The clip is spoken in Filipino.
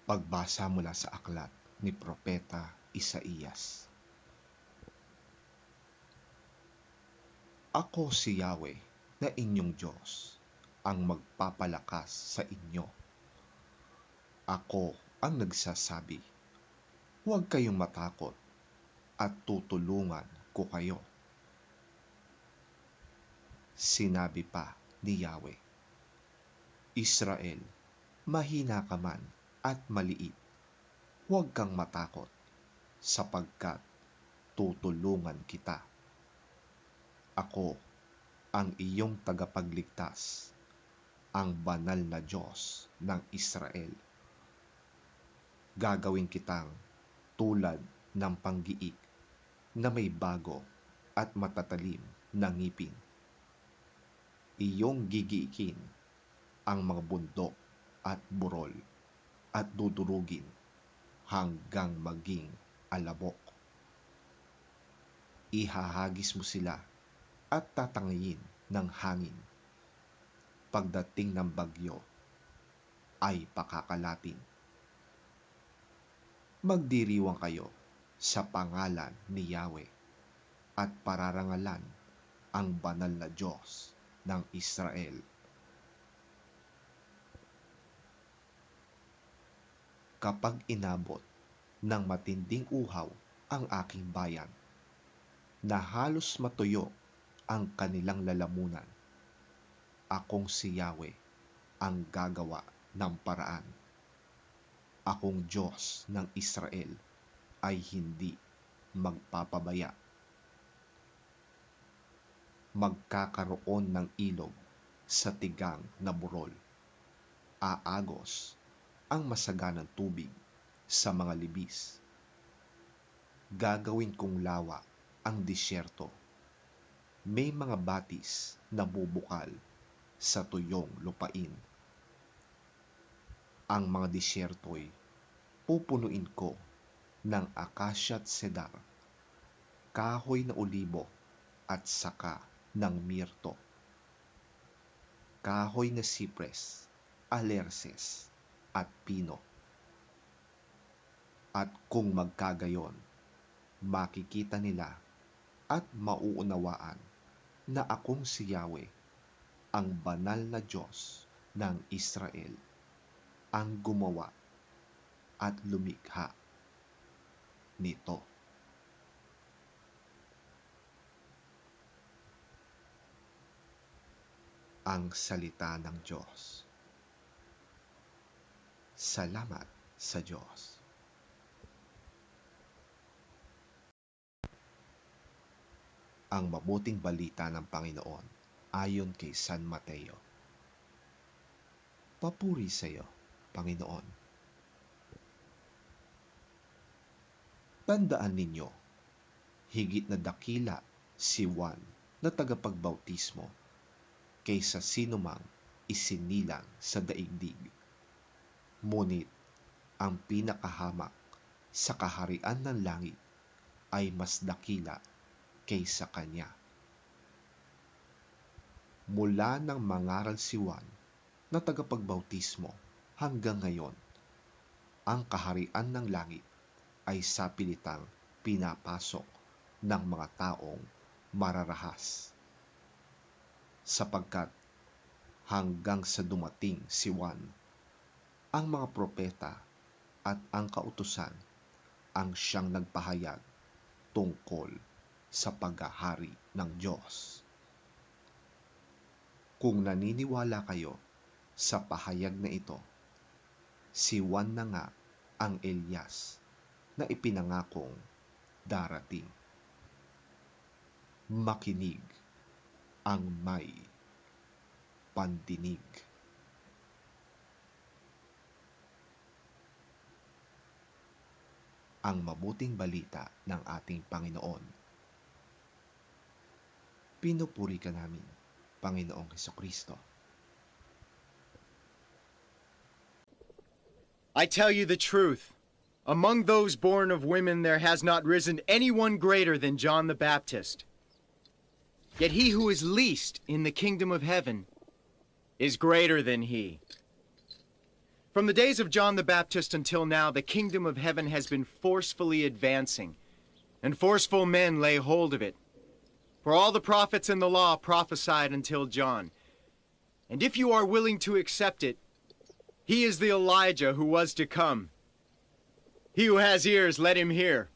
Pagbasa mula sa aklat ni Propeta Isaías. Ako si Yahweh na inyong Diyos, ang magpapalakas sa inyo. Ako ang nagsasabi, huwag kayong matakot at tutulungan ko kayo. Sinabi pa ni Yahweh, Israel, mahina ka man at maliit, huwag kang matakot, sapagkat tutulungan kita. Ako ang iyong tagapagligtas, ang banal na Diyos ng Israel. Gagawin kitang tulad ng panggiik na may bago at matatalim na ngipin. Iyong gigiikin ang mga bundok at burol at dudurugin hanggang maging alabok. Ihahagis mo sila at tatangayin ng hangin. Pagdating ng bagyo ay pakakalatin. Magdiriwang kayo sa pangalan ni Yahweh at pararangalan ang banal na Diyos ng Israel. Kapag inabot ng matinding uhaw ang aking bayan, na halos matuyo ang kanilang lalamunan, akong si Yahweh ang gagawa ng paraan. Akong Diyos ng Israel ay hindi magpapabaya. Magkakaroon ng ilog sa tigang na burol. Aagos ang masaganang tubig sa mga libis. Gagawin kong lawa ang disyerto. May mga batis na bubukal sa tuyong lupain. Ang mga disyerto'y pupunuin ko ng akasya at cedar, kahoy na olibo at saka ng mirto, kahoy na sipres, alerces at pino. At kung magkagayon, makikita nila at mauunawaan na akong si Yahweh, ang banal na Diyos ng Israel, ang gumawa at lumikha nito. Ang salita ng Diyos. Salamat sa Diyos. Ang mabuting balita ng Panginoon ayon kay San Mateo. Papuri sa iyo, Panginoon. Tandaan ninyo, higit na dakila si Juan na tagapagbautismo kaysa sinumang isinilang sa daigdig. Ngunit ang pinakahamak sa kaharian ng langit ay mas dakila kaysa kanya. Mula nang mangaral si Juan na tagapagbautismo hanggang ngayon, ang kaharian ng langit ay sapilitang pinapasok ng mga taong mararahas. Sapagkat hanggang sa dumating si Juan, ang mga propeta at ang kautusan ang siyang nagpahayag tungkol sa paghahari ng Diyos. Kung naniniwala kayo sa pahayag na ito, si Juan na nga ang Elias na ipinangakong darating. Makinig ang may pandinig. Ang mabuting balita ng ating Panginoon. Pinupuri ka namin, Panginoong Hesukristo. I tell you the truth. Among those born of women there has not risen anyone greater than John the Baptist. Yet he who is least in the kingdom of heaven is greater than he. From the days of John the Baptist until now, the kingdom of heaven has been forcefully advancing, and forceful men lay hold of it. For all the prophets and the law prophesied until John. And if you are willing to accept it, he is the Elijah who was to come. He who has ears, let him hear.